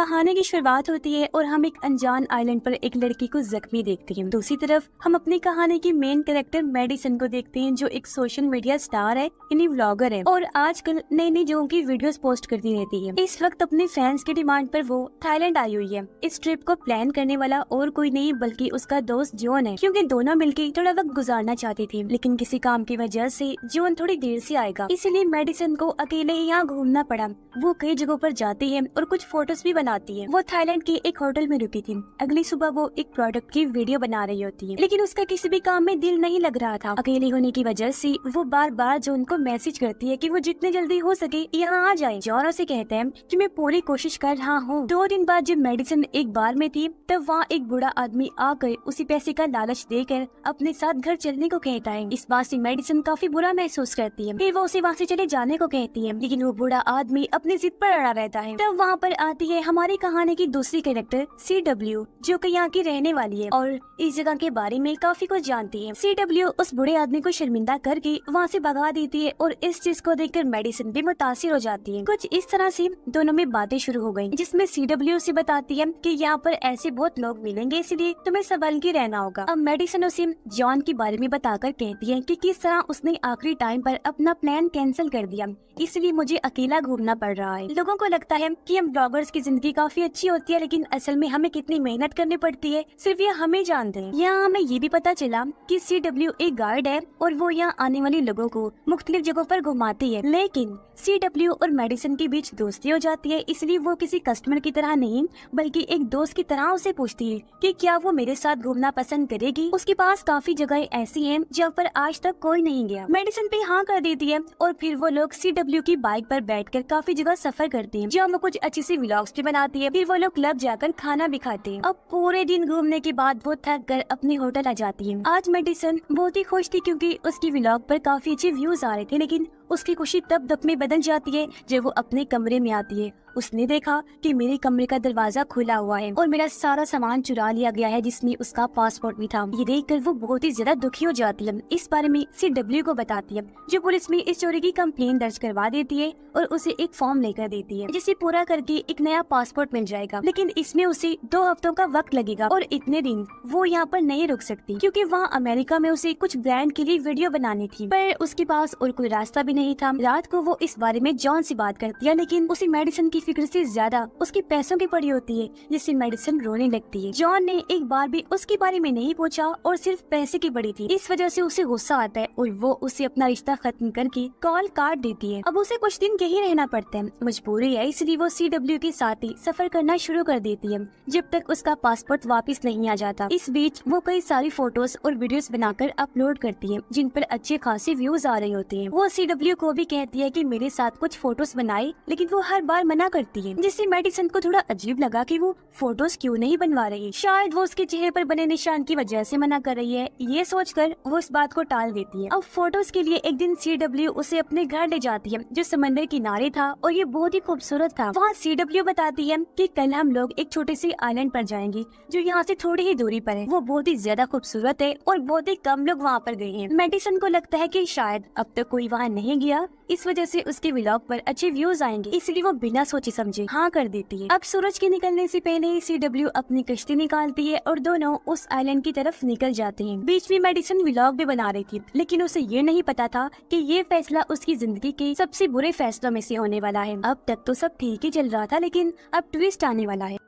कहानी की शुरुआत होती है और हम एक अनजान आइलैंड पर एक लड़की को जख्मी देखते हैं। दूसरी तरफ हम अपनी कहानी की मेन कैरेक्टर मेडिसन को देखते हैं, जो एक सोशल मीडिया स्टार है, यानी व्लॉगर है और आजकल नई नई जगहों की वीडियोस पोस्ट करती रहती है। इस वक्त अपने फैंस की डिमांड पर वो थाईलैंड आई हुई है। इस ट्रिप को प्लान करने वाला और कोई नहीं बल्कि उसका दोस्त जॉन है, क्योंकि दोनों मिलकर थोड़ा वक्त गुजारना चाहती थी, लेकिन किसी काम की वजह से जॉन थोड़ी देर से आएगा, इसीलिए मेडिसन को अकेले ही यहाँ घूमना पड़ा। वो कई जगहों पर जाती है और कुछ फोटोज भी बनाती है। वो थाईलैंड के एक होटल में रुकी थी। अगली सुबह वो एक प्रोडक्ट की वीडियो बना रही होती है, लेकिन उसका किसी भी काम में दिल नहीं लग रहा था। अकेले होने की वजह से वो बार बार जॉन को मैसेज करती है कि वो जितने जल्दी हो सके यहाँ आ जाए। जॉन उसे कहता है कि मैं पूरी कोशिश कर रहा हूँ। 2 दिन बाद जब मेडिसन एक बार में थी, तब वहाँ एक बूढ़ा आदमी आकर उसी पैसे का लालच देकर अपने साथ घर चलने को कहता है। इस बात से मेडिसन काफी बुरा महसूस करती है। फिर वो उसे वहाँ से चले जाने को कहती है, लेकिन वो बूढ़ा आदमी अपनी जिद पर अड़ा रहता है। तब वहाँ पर आती है हमारी कहानी की दूसरी कैरेक्टर CW, जो कि यहाँ की रहने वाली है और इस जगह के बारे में काफी कुछ जानती है। CW उस बूढ़े आदमी को शर्मिंदा करके वहाँ से भगा देती है और इस चीज को देखकर मेडिसन भी मुतासिर हो जाती है। कुछ इस तरह से दोनों में बातें शुरू हो गयी, जिसमें CW से बताती है कि यहाँ पर ऐसे बहुत लोग मिलेंगे, इसलिए तुम्हें संभल के रहना होगा। अब मेडिसन उसे जॉन के बारे में बताकर कहती है कि किस तरह उसने आखिरी टाइम पर अपना प्लान कैंसिल कर दिया, इसलिए मुझे अकेला घूमना पड़ रहा है। लोगों को लगता है कि हम ब्लॉगर्स की जिंदगी काफी अच्छी होती है, लेकिन असल में हमें कितनी मेहनत करनी पड़ती है सिर्फ ये हमें जानते हैं। यहाँ हमें ये भी पता चला कि CW एक गाइड है और वो यहाँ आने वाले लोगों को मुख्तलिफ जगहों पर घुमाती है, लेकिन CW और मेडिसन के बीच दोस्ती हो जाती है, इसलिए वो किसी कस्टमर की तरह नहीं बल्कि एक दोस्त की तरह उसे पूछती है कि क्या वो मेरे साथ घूमना पसंद करेगी। उसके पास काफी जगह ऐसी हैं जहाँ पर आज तक कोई नहीं गया। मेडिसन पे हाँ कर देती है और फिर वो लोग CW की बाइक पर बैठकर काफी जगह सफर करते हैं, जहाँ वो कुछ अच्छी सी व्लॉग्स भी बनाती है। फिर वो लोग क्लब जाकर खाना भी खाते हैं। अब पूरे दिन घूमने के बाद वो थक कर अपने होटल आ जाती है। आज मेडिसन बहुत ही खुश थी क्योंकि उसकी व्लॉग पर काफी अच्छे व्यूज आ रहे थे, लेकिन उसकी खुशी तब दब में बदल जाती है जब वो अपने कमरे में आती है। उसने देखा कि मेरे कमरे का दरवाजा खुला हुआ है और मेरा सारा सामान चुरा लिया गया है, जिसमें उसका पासपोर्ट भी था। ये देखकर वो बहुत ही ज्यादा दुखी हो जाती है। इस बारे में CW को बताती है, जो पुलिस में इस चोरी की कंप्लेन दर्ज करवा देती है और उसे एक फॉर्म लेकर देती है, जिसे पूरा करके एक नया पासपोर्ट मिल जाएगा, लेकिन इसमें उसे 2 हफ्तों का वक्त लगेगा और इतने दिन वो यहाँ पर नहीं रुक सकती, क्योंकि वहाँ अमेरिका में उसे कुछ ब्रांड के लिए वीडियो बनानी थी, पर उसके पास और कोई रास्ता भी नहीं था। रात को वो इस बारे में जॉन से बात करती है, लेकिन उसे मेडिसन की फिक्र से ज्यादा उसके पैसों की पड़ी होती है, जिससे मेडिसन रोने लगती है। जॉन ने एक बार भी उसके बारे में नहीं पूछा और सिर्फ पैसे की पड़ी थी। इस वजह से उसे गुस्सा आता है और वो उसे अपना रिश्ता खत्म करके कॉल काट देती है। अब उसे कुछ दिन यहीं रहना पड़ता है, मजबूरी है, इसलिए वो CW के साथ ही सफर करना शुरू कर देती है जब तक उसका पासपोर्ट वापस नहीं आ जाता। इस बीच वो कई सारी फोटोज और वीडियोस बनाकर अपलोड करती है, जिन पर अच्छे खासे व्यूज आ रहे होते हैं। वो CW को भी कहती है कि मेरे साथ कुछ फोटोज बनाए, लेकिन वो हर बार मना करती है, जिससे मेडिसन को थोड़ा अजीब लगा कि वो फोटोज क्यों नहीं बनवा रही। शायद वो उसके चेहरे पर बने निशान की वजह से मना कर रही है। ये सोचकर वो इस बात को टाल देती है। अब फोटोज के लिए एक दिन CW उसे अपने घर ले जाती है, जो समंदर किनारे था और ये बहुत ही खूबसूरत था। वहाँ CW बताती है कि कल हम लोग एक छोटे से आइलैंड पर जाएंगे, जो यहाँ से थोड़ी ही दूरी पर है। वो बहुत ही ज्यादा खूबसूरत है और बहुत ही कम लोग वहाँ पर गए हैं। मेडिसन को लगता है कि शायद अब तक कोई वहाँ नहीं गया, इस वजह से उसके व्लॉग पर अच्छे व्यूज आएंगे, इसलिए वो बिना सोचे समझे हाँ कर देती है। अब सूरज के निकलने से पहले ही CW अपनी कश्ती निकालती है और दोनों उस आइलैंड की तरफ निकल जाते हैं। बीच में मेडिसन व्लॉग भी बना रही थी, लेकिन उसे ये नहीं पता था कि ये फैसला उसकी जिंदगी के सबसे बुरे फैसलों में से होने वाला है। अब तक तो सब ठीक ही चल रहा था, लेकिन अब ट्विस्ट आने वाला है।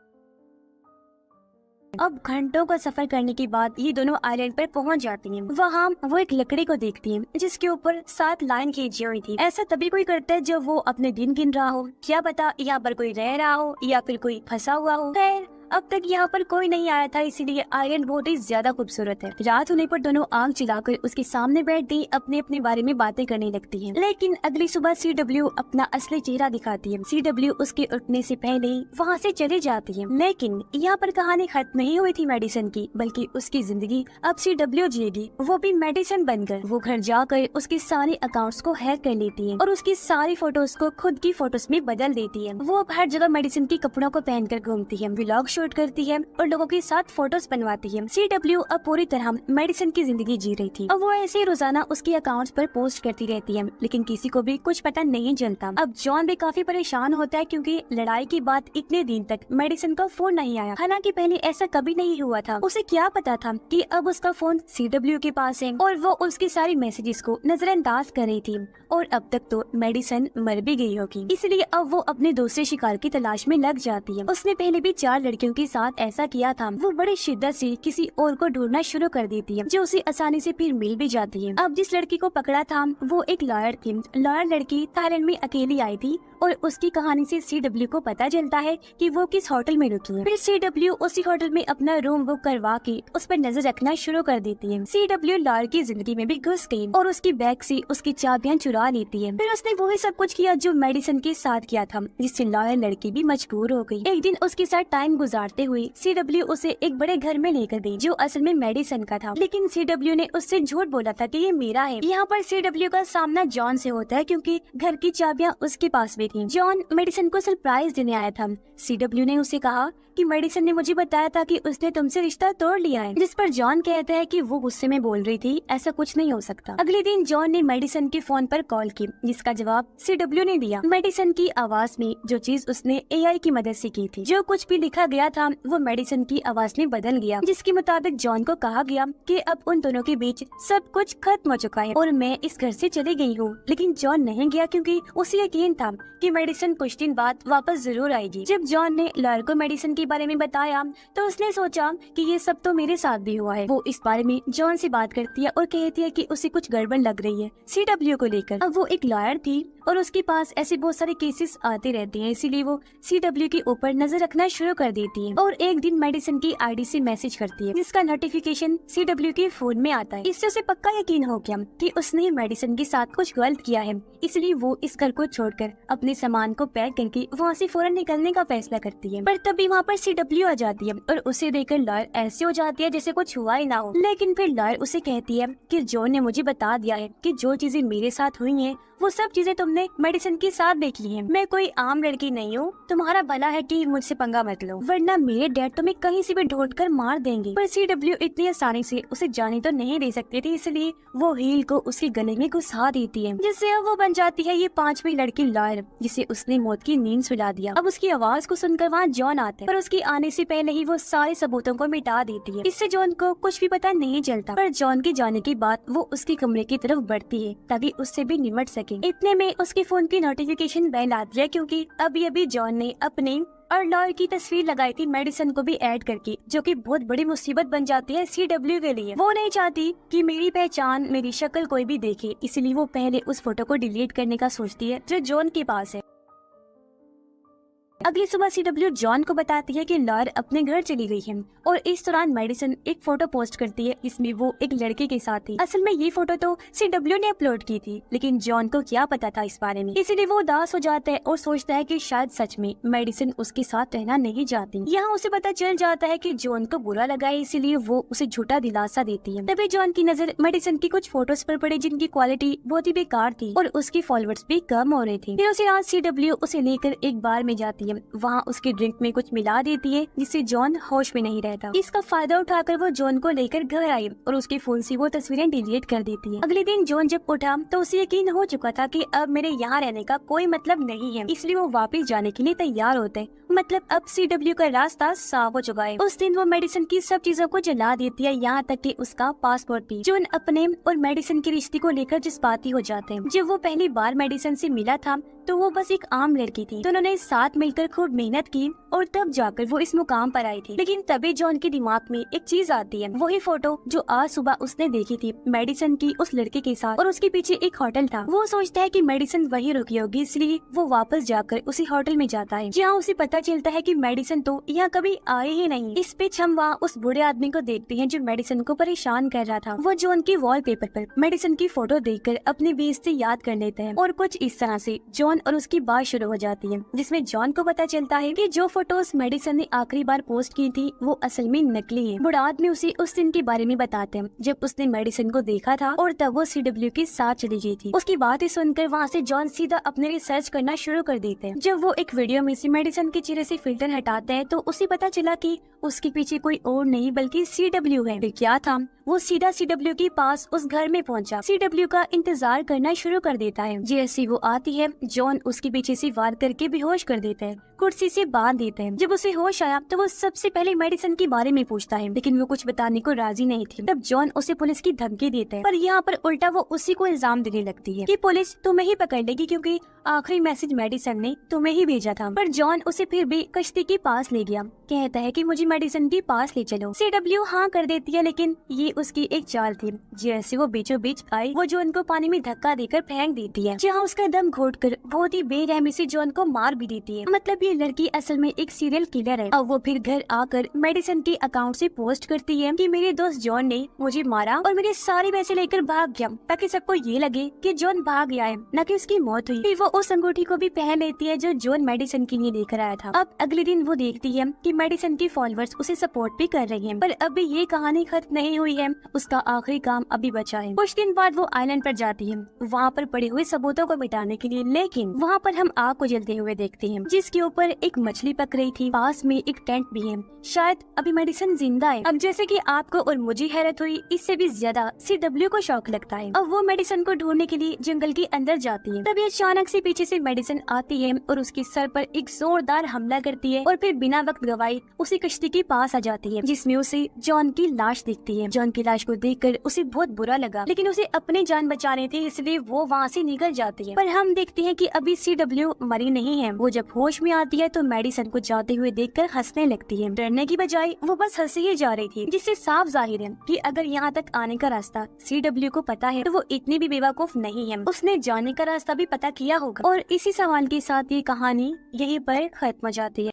अब घंटों का सफर करने के बाद ये दोनों आइलैंड पर पहुंच जाती हैं। वहाँ वो एक लकड़ी को देखती हैं, जिसके ऊपर 7 लाइन खींची हुई थी। ऐसा तभी कोई करता है जब वो अपने दिन गिन रहा हो, क्या पता यहाँ पर कोई रह रहा हो या फिर कोई फंसा हुआ हो। खैर अब तक यहाँ पर कोई नहीं आया था, इसीलिए आइलैंड बहुत ही ज्यादा खूबसूरत है। रात होने पर दोनों आग जलाकर उसके सामने बैठती अपने अपने बारे में बातें करने लगती हैं। लेकिन अगली सुबह CW अपना असली चेहरा दिखाती है। CW उसके उठने से पहले ही वहाँ से चली जाती है। लेकिन यहाँ पर कहानी खत्म नहीं हुई थी मेडिसन की, बल्कि उसकी जिंदगी अब CW जिएगी, वो भी मेडिसन बनकर। वो घर जाकर उसके सारे अकाउंट्स को हैक कर लेती है और उसकी सारी फोटोज को खुद की फोटोज में बदल देती है। वो अब हर जगह मेडिसन के कपड़ों को पहनकर घूमती है, व्लॉग शूट करती है और लोगों के साथ फोटोज बनवाती है। CW अब पूरी तरह मेडिसन की जिंदगी जी रही थी। अब वो ऐसे ही रोजाना उसके अकाउंट्स पर पोस्ट करती रहती है, लेकिन किसी को भी कुछ पता नहीं चलता। अब जॉन भी काफी परेशान होता है क्योंकि लड़ाई के बाद इतने दिन तक मेडिसन का फोन नहीं आया। हालांकि पहले ऐसा कभी नहीं हुआ था। उसे क्या पता था कि अब उसका फोन CW के पास है और वो उसकी सारी मैसेजेस को नजरअंदाज कर रही थी और अब तक तो मेडिसन मर भी गई होगी। इसलिए अब वो अपने दूसरे शिकार की तलाश में लग जाती है। उसने पहले भी 4 लड़कियों के साथ ऐसा किया था। वो बड़ी शिद्दत से किसी और को ढूंढना शुरू कर देती है जो उसे आसानी से फिर मिल भी जाती है। अब जिस लड़की को पकड़ा था वो एक लॉयर थी। लॉयर लड़की थाईलैंड में अकेली आई थी और उसकी कहानी से CW को पता चलता है कि वो किस होटल में रुकी है। फिर CW उसी होटल में अपना रूम बुक करवा के उस पर नजर रखना शुरू कर देती है। CW लॉयर की जिंदगी में भी घुस गई और उसकी बैग से उसकी चाबियां चुरा लेती है। फिर उसने वही सब कुछ किया जो मेडिसन के साथ किया था, जिससे लॉयर लड़की भी मजबूर हो गई। एक दिन उसके साथ टाइम गुजारते हुए CW उसे एक बड़े घर में लेकर गई जो असल में मेडिसन का था, लेकिन CW ने उससे झूठ बोला था कि ये मेरा है। यहाँ पर CW का सामना जॉन से होता है क्योंकि घर की चाबियां उसके पास भी थी। जॉन मेडिसन को सरप्राइज देने आया था। CW ने उसे कहा कि मेडिसन ने मुझे बताया था कि उसने तुमसे रिश्ता तोड़ लिया है, जिस पर जॉन कहता है कि वो गुस्से में बोल रही थी, ऐसा कुछ नहीं हो सकता। अगले दिन जॉन ने मेडिसन के फोन पर कॉल की, जिसका जवाब CW ने दिया। मेडिसन की आवाज में जो चीज उसने AI की मदद से की थी, जो कुछ भी लिखा गया था वो मेडिसन की आवाज में बदल गया, जिसके मुताबिक जॉन को कहा गया कि अब उन दोनों के बीच सब कुछ खत्म हो चुका है और मैं इस घर से चली गई हूँ। लेकिन जॉन नहीं गया क्योंकि उसे यकीन था कि मेडिसन कुछ दिन बाद वापस जरूर आएगी। जब जॉन ने लॉयर को मेडिसन के बारे में बताया तो उसने सोचा कि ये सब तो मेरे साथ भी हुआ है। वो इस बारे में जॉन से बात करती है और कहती है कि उसे कुछ गड़बड़ लग रही है CW को लेकर। अब वो एक लॉयर थी और उसके पास ऐसे बहुत सारे केसेस आते रहते हैं, इसीलिए वो CW के ऊपर नजर रखना शुरू कर देती है और एक दिन मेडिसन की ID से मैसेज करती है, जिसका नोटिफिकेशन CW के फोन में आता है। इससे उसे पक्का यकीन हो गया कि उसने मेडिसन के साथ कुछ गलत किया है, इसलिए वो इस घर को छोड़कर अपने सामान को पैक करके वहाँ से फौरन निकलने का फैसला करती है। पर तभी वहाँ पर CW आ जाती है और उसे देखकर लॉयर ऐसे हो जाती है जैसे कुछ हुआ ही ना हो। लेकिन फिर लॉयर उसे कहती है कि जॉन ने मुझे बता दिया है कि जो चीजें मेरे साथ हुई हैं वो सब चीजें तुमने मेडिसन के साथ देख ली हैं। मैं कोई आम लड़की नहीं हूँ, तुम्हारा भला है कि मुझसे पंगा मत लो, वरना मेरे डैड तुम्हें कहीं से भी ढूंढकर मार देंगे। पर CW इतनी आसानी से उसे जाने तो नहीं दे सकती थी, इसलिए वो हील को उसके गले में घुसा देती है, जिससे अब वो बन जाती है ये 5वीं लड़की लॉयर, जिसे उसने मौत की नींद सुला दिया। अब उसकी आवाज को सुनकर वहाँ जॉन आता है, पर उसके आने से पहले ही वो सारे सबूतों को मिटा देती है। इससे जॉन को कुछ भी पता नहीं चलता। पर जॉन के जाने के बाद वो उसके कमरे की तरफ बढ़ती है ताकि उससे भी निमट सके। इतने में उसके फोन की नोटिफिकेशन बेल आती है क्योंकि अभी जॉन ने अपने और लॉयर की तस्वीर लगाई थी मेडिसन को भी ऐड करके, जो कि बहुत बड़ी मुसीबत बन जाती है CW के लिए। वो नहीं चाहती कि मेरी पहचान, मेरी शक्ल कोई भी देखे, इसलिए वो पहले उस फोटो को डिलीट करने का सोचती है जो जॉन के पास है। अगली सुबह CW जॉन को बताती है कि लॉयर अपने घर चली गई है और इस दौरान मेडिसन एक फोटो पोस्ट करती है जिसमें वो एक लड़के के साथ थी। असल में ये फोटो तो CW ने अपलोड की थी, लेकिन जॉन को क्या पता था इस बारे में, इसीलिए वो उदास हो जाता है और सोचता है कि शायद सच में मेडिसन उसके साथ रहना नहीं चाहती। यहाँ उसे पता चल जाता है कि जॉन को बुरा लगा है, इसीलिए वो उसे झूठा दिलासा देती है। तभी जॉन की नजर मेडिसन की कुछ फोटोज पर पड़ी जिनकी क्वालिटी बहुत ही बेकार थी और उसकी फॉलोअर्स भी कम हो रही थी। फिर उसे आज CW उसे लेकर एक बार में जाती है, वहाँ उसके ड्रिंक में कुछ मिला देती है जिससे जॉन होश में नहीं रहता। इसका फायदा उठाकर वो जॉन को लेकर घर आई और उसके फोन से वो तस्वीरें डिलीट कर देती है। अगले दिन जॉन जब उठा तो उसे यकीन हो चुका था कि अब मेरे यहाँ रहने का कोई मतलब नहीं है, इसलिए वो वापस जाने के लिए तैयार होते हैं। मतलब अब CW का रास्ता साफ हो चुका है। उस दिन वो मेडिसन की सब चीजों को जला देती है, यहाँ तक कि उसका पासपोर्ट भी। जॉन अपने और मेडिसन के रिश्ते को लेकर जज्बाती हो जाते हैं। जब वो पहली बार मेडिसन से मिला था तो वो बस एक आम लड़की थी, तो उन्होंने साथ मिलकर खूब मेहनत की और तब जाकर वो इस मुकाम पर आई थी। लेकिन तभी जॉन के दिमाग में एक चीज आती है, वही फोटो जो आज सुबह उसने देखी थी मेडिसन की उस लड़के के साथ, और उसके पीछे एक होटल था। वो सोचता है कि मेडिसन वही रुकी होगी, इसलिए वो वापस जाकर उसी होटल में जाता है, जहाँ उसे पता चलता है कि मेडिसन तो यहाँ कभी आए ही नहीं। इस बीच हम वहाँ उस बूढ़े आदमी को देखते हैं जो मेडिसन को परेशान कर रहा था। वो जॉन के वॉलपेपर पर मेडिसन की फोटो देखकर अपनी बेइज्जती याद कर लेते हैं और कुछ इस तरह से जॉन और उसकी बात शुरू हो जाती है, जिसमें जॉन को पता चलता है कि जो फोटोज मेडिसन ने आखिरी बार पोस्ट की थी वो असल में नकली है। बूढ़ा आदमी उसे उस दिन के बारे में बताते हैं जब उसने मेडिसन को देखा था और तब वो CW के साथ चली गई थी। उसकी बातें सुनकर वहाँ से जॉन सीधा अपने रिसर्च करना शुरू कर देते हैं। जब वो एक वीडियो में से मेडिसन के चेहरे चेहरे से फिल्टर हटाता है तो उसे पता चला कि उसके पीछे कोई और नहीं बल्कि CW है। फिर क्या था, वो सीधा CW के पास उस घर में पहुंचा। CW का इंतजार करना शुरू कर देता है। जैसे वो आती है, जॉन उसके पीछे से वार करके बेहोश कर देता है, कुर्सी से बांध देता है। जब उसे होश आया तो वो सबसे पहले मेडिसन के बारे में पूछता है, लेकिन वो कुछ बताने को राजी नहीं थी। तब जॉन उसे पुलिस की धमकी देता है, पर यहाँ पर उल्टा वो उसी को इल्जाम देने लगती है कि पुलिस तुम्हें ही पकड़ लेगी क्योंकि आखिरी मैसेज मेडिसन ने तुम्हें ही भेजा था। पर जॉन उसे फिर भी कश्ती के पास ले गया, कहता है कि मुझे मेडिसन के पास ले चलो। CW हाँ कर देती है, लेकिन ये उसकी एक चाल थी। जैसे वो बीचों बीच आई, वो जॉन को पानी में धक्का देकर फेंक देती है, जहाँ उसका दम घोटकर बहुत ही बेरहमी से जॉन को मार भी देती है। मतलब ये लड़की असल में एक सीरियल किलर है। अब वो फिर घर आकर मेडिसन के अकाउंट से पोस्ट करती है कि मेरे दोस्त जॉन ने मुझे मारा और मेरे सारे पैसे लेकर भाग गया, ताकि सबको ये लगे कि जॉन भाग गया है, न कि उसकी मौत हुई। फिर वो उस अंगूठी को भी पहन लेती है जो जॉन मेडिसन के लिए लेकर आया था। अब अगले दिन वो देखती है कि मेडिसन के फॉलोअर्स उसे सपोर्ट भी कर रही हैं, पर अभी ये कहानी खत्म नहीं हुई है। उसका आखिरी काम अभी बचा है। कुछ दिन बाद वो आइलैंड पर जाती है, वहाँ पर पड़े हुए सबूतों को मिटाने के लिए, लेकिन वहाँ पर हम आग को जलते हुए देखते हैं, जिसके ऊपर एक मछली पक रही थी। पास में एक टेंट भी है, शायद अभी मेडिसन जिंदा है। अब जैसे कि आपको और मुझे हैरत हुई, इससे भी ज्यादा CW को शौक लगता है। अब वो मेडिसन को ढूंढने के लिए जंगल के अंदर जाती है। तभी अचानक से पीछे से मेडिसन आती है और उसके सर पर एक जोरदार हमला करती है और फिर बिना वक्त गवाए उसी कश्ती के पास आ जाती है, जिसमें उसे जॉन की लाश दिखती है। जॉन की लाश को देखकर उसे बहुत बुरा लगा, लेकिन उसे अपनी जान बचानी थी, इसलिए वो वहाँ से निकल जाती है। पर हम देखते हैं कि अभी CW मरी नहीं है। वो जब होश में आती है तो मेडिसन को जाते हुए देखकर हंसने लगती है। डरने की बजाय वो बस हंसी ही जा रही थी, जिससे साफ जाहिर है कि अगर यहाँ तक आने का रास्ता CW को पता है तो वो इतनी भी बेवकूफ नहीं है, उसने जाने का रास्ता भी पता किया होगा। और इसी सवाल के साथ ये कहानी यहीं पर खत्म हो जाती है।